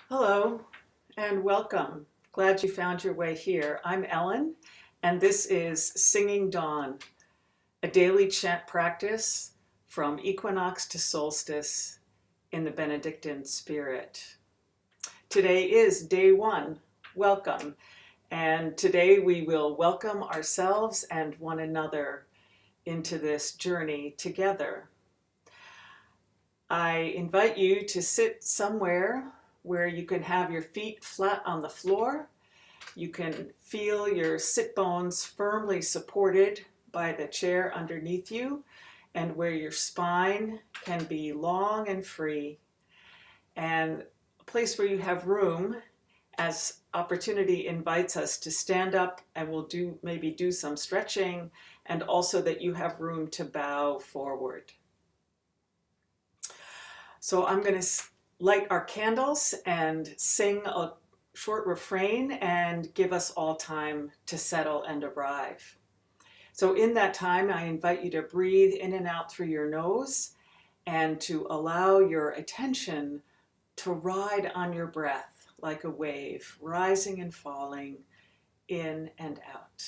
Hello and welcome. Glad you found your way here. I'm Ellen, and this is Singing Dawn, a daily chant practice from equinox to solstice in the Benedictine spirit. Today is day one. Welcome. And today we will welcome ourselves and one another into this journey together. I invite you to sit somewhere where you can have your feet flat on the floor. You can feel your sit bones firmly supported by the chair underneath you, and where your spine can be long and free, and a place where you have room as opportunity invites us to stand up, and we'll maybe do some stretching, and also that you have room to bow forward. So I'm going to light our candles and sing a short refrain and give us all time to settle and arrive. So in that time, I invite you to breathe in and out through your nose and to allow your attention to ride on your breath like a wave, rising and falling in and out.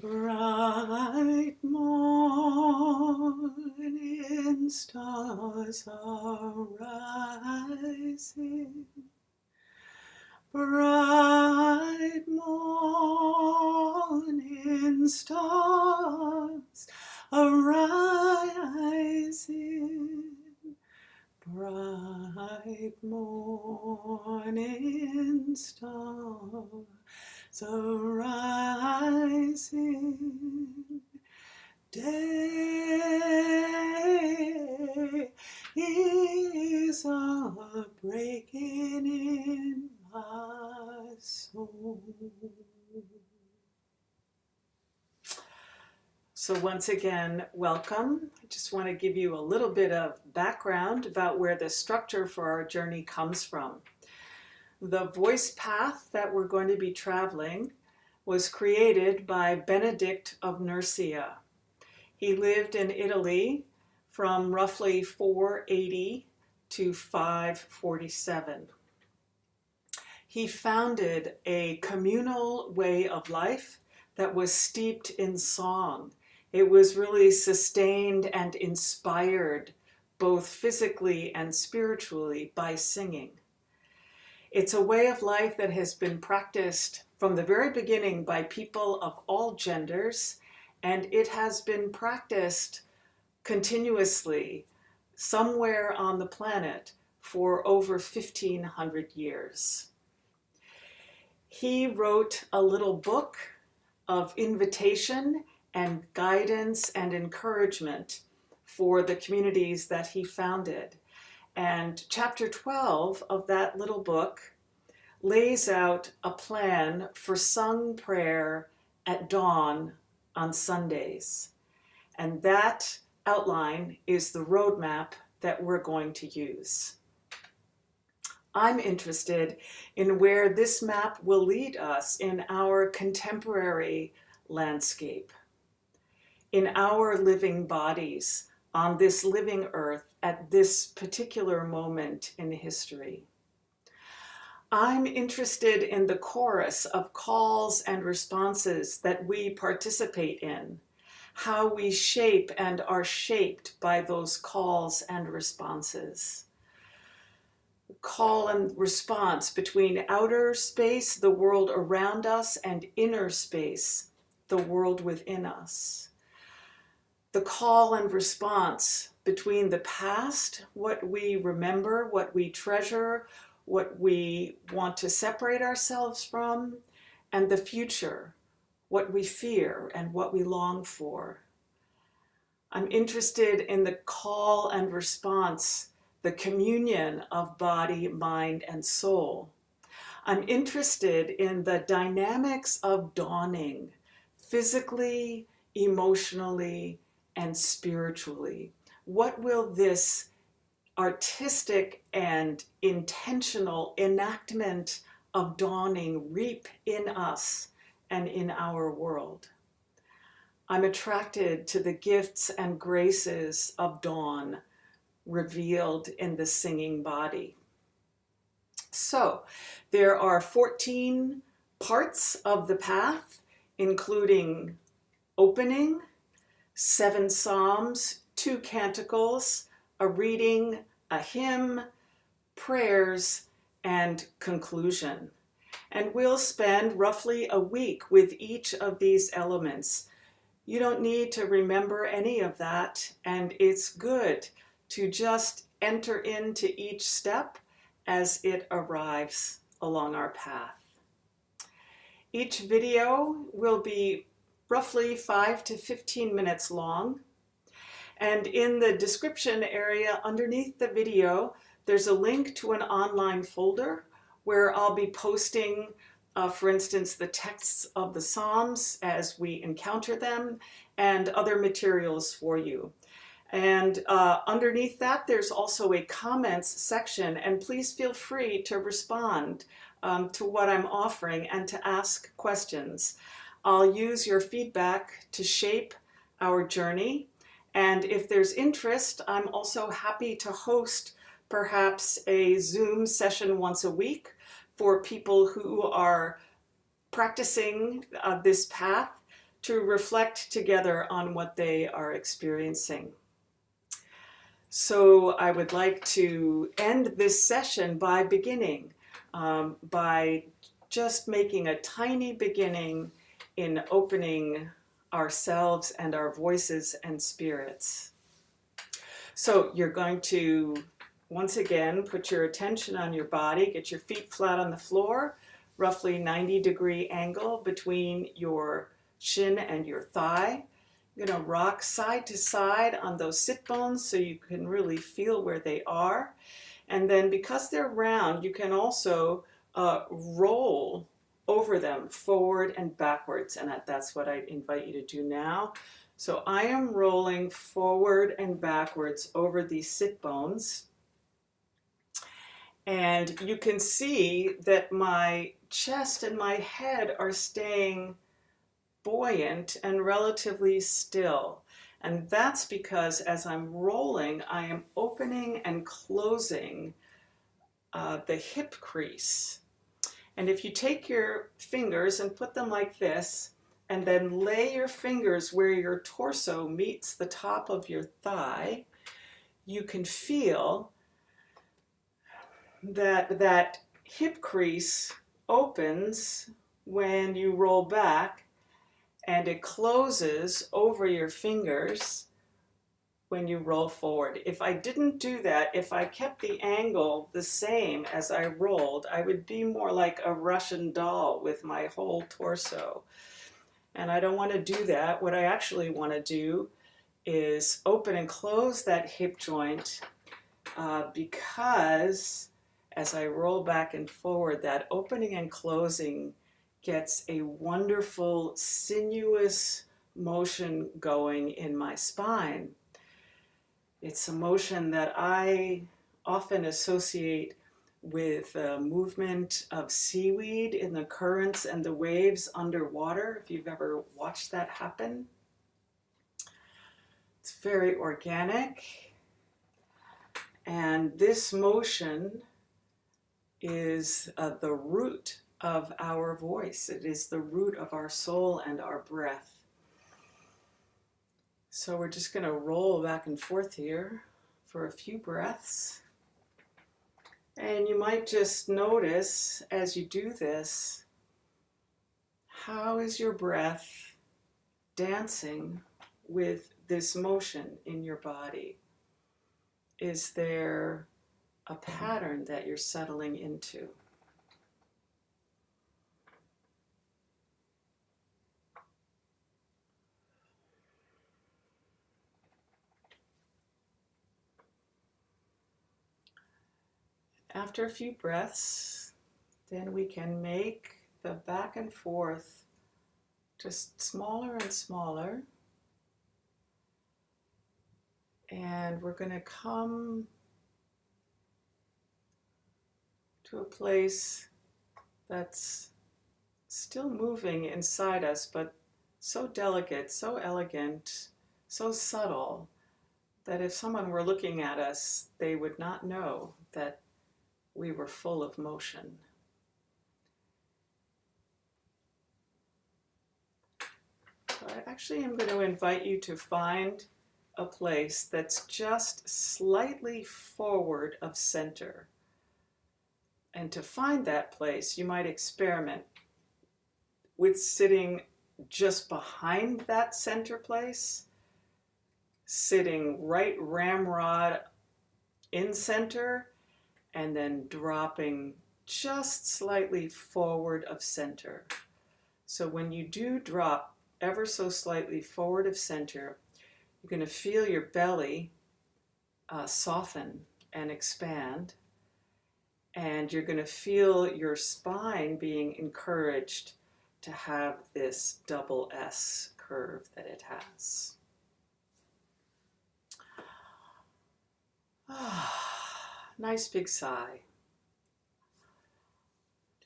Bright morning stars are rising. Bright morning stars are rising. Bright morning stars arising. Day is a breaking in my soul. So once again, welcome. I just want to give you a little bit of background about where the structure for our journey comes from. The voice path that we're going to be traveling was created by Benedict of Nursia. He lived in Italy from roughly 480 to 547. He founded a communal way of life that was steeped in song. It was really sustained and inspired both physically and spiritually by singing. It's a way of life that has been practiced from the very beginning by people of all genders, and it has been practiced continuously somewhere on the planet for over 1,500 years. He wrote a little book of invitation and guidance and encouragement for the communities that he founded. And chapter 12 of that little book lays out a plan for sung prayer at dawn on Sundays. And that outline is the roadmap that we're going to use. I'm interested in where this map will lead us in our contemporary landscape, in our living bodies on this living earth at this particular moment in history. I'm interested in the chorus of calls and responses that we participate in, how we shape and are shaped by those calls and responses. Call and response between outer space, the world around us, and inner space, the world within us. The call and response between the past, what we remember, what we treasure, what we want to separate ourselves from, and the future, what we fear and what we long for. I'm interested in the call and response, the communion of body, mind, and soul. I'm interested in the dynamics of dawning, physically, emotionally, and spiritually. What will this artistic and intentional enactment of dawning reap in us and in our world? I'm attracted to the gifts and graces of dawn revealed in the singing body. So there are 14 parts of the path, including opening, 7 psalms, 2 canticles, a reading, a hymn, prayers, and conclusion. And we'll spend roughly a week with each of these elements. You don't need to remember any of that, and it's good to just enter into each step as it arrives along our path. Each video will be roughly 5 to 15 minutes long. And in the description area underneath the video, there's a link to an online folder where I'll be posting, for instance, the texts of the Psalms as we encounter them and other materials for you. And underneath that, there's also a comments section, and please feel free to respond to what I'm offering and to ask questions. I'll use your feedback to shape our journey, and if there's interest, I'm also happy to host perhaps a Zoom session once a week for people who are practicing this path to reflect together on what they are experiencing. So I would like to end this session by beginning, by just making a tiny beginning in opening ourselves and our voices and spirits. So you're going to, once again, put your attention on your body, get your feet flat on the floor, roughly 90-degree angle between your shin and your thigh. You're going to rock side to side on those sit bones so you can really feel where they are. And then because they're round, you can also roll over them forward and backwards. And that's what I invite you to do now. So I am rolling forward and backwards over these sit bones. And you can see that my chest and my head are staying buoyant and relatively still. And that's because as I'm rolling, I am opening and closing the hip crease. And if you take your fingers and put them like this, and then lay your fingers where your torso meets the top of your thigh, you can feel that hip crease opens when you roll back, and it closes over your fingers when you roll forward. If I didn't do that, if I kept the angle the same as I rolled, I would be more like a Russian doll with my whole torso. And I don't want to do that. What I actually want to do is open and close that hip joint because as I roll back and forward, that opening and closing gets a wonderful sinuous motion going in my spine. It's a motion that I often associate with movement of seaweed in the currents and the waves underwater, if you've ever watched that happen. It's very organic, and this motion is the root of our voice. It is the root of our soul and our breath. So we're just going to roll back and forth here for a few breaths. And you might just notice as you do this, how is your breath dancing with this motion in your body? Is there a pattern that you're settling into? After a few breaths, then we can make the back and forth just smaller and smaller. And we're going to come to a place that's still moving inside us, but so delicate, so elegant, so subtle that if someone were looking at us, they would not know that we were full of motion. So I actually am going to invite you to find a place that's just slightly forward of center. And to find that place, you might experiment with sitting just behind that center place, sitting right ramrod in center, and then dropping just slightly forward of center. So when you do drop ever so slightly forward of center, you're going to feel your belly soften and expand, and you're going to feel your spine being encouraged to have this double S curve that it has. Nice big sigh.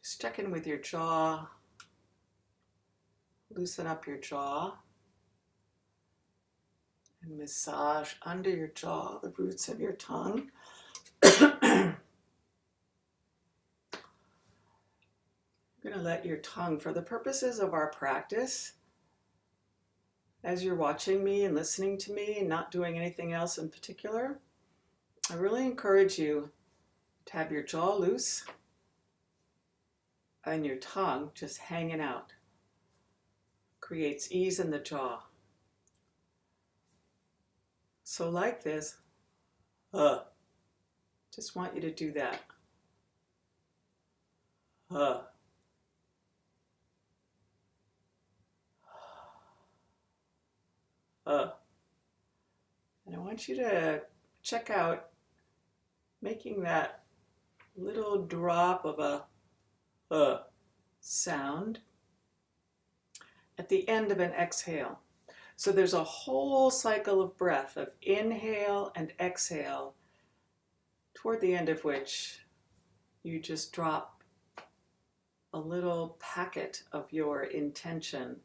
Just check in with your jaw. Loosen up your jaw. And massage under your jaw, the roots of your tongue. You're going to let your tongue, for the purposes of our practice, as you're watching me and listening to me and not doing anything else in particular, I really encourage you to have your jaw loose and your tongue just hanging out. Creates ease in the jaw. So like this, just want you to do that. And I want you to check out making that little drop of a sound at the end of an exhale. So there's a whole cycle of breath of inhale and exhale, toward the end of which you just drop a little packet of your intention,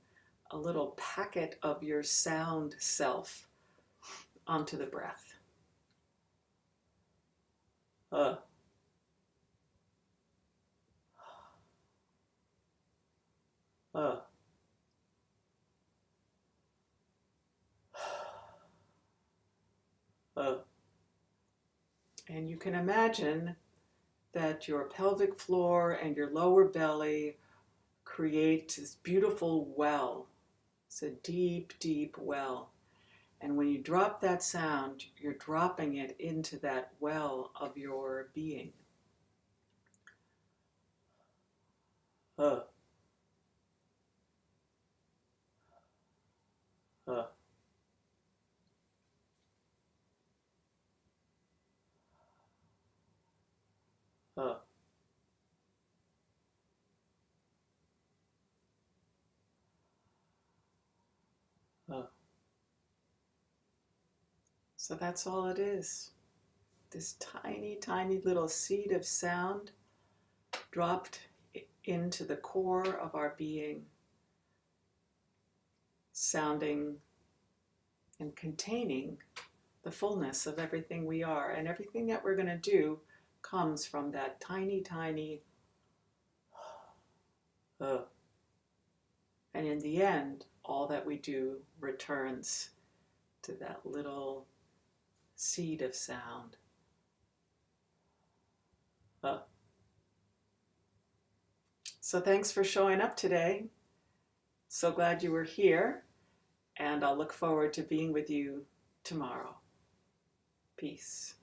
a little packet of your sound self onto the breath. And you can imagine that your pelvic floor and your lower belly create this beautiful well. It's a deep, deep well. And when you drop that sound, you're dropping it into that well of your being. So that's all it is. This tiny, tiny little seed of sound dropped into the core of our being, sounding and containing the fullness of everything we are. And everything that we're going to do comes from that tiny, tiny and in the end, all that we do returns to that little seed of sound. So thanks for showing up today. So glad you were here, and I'll look forward to being with you tomorrow. Peace.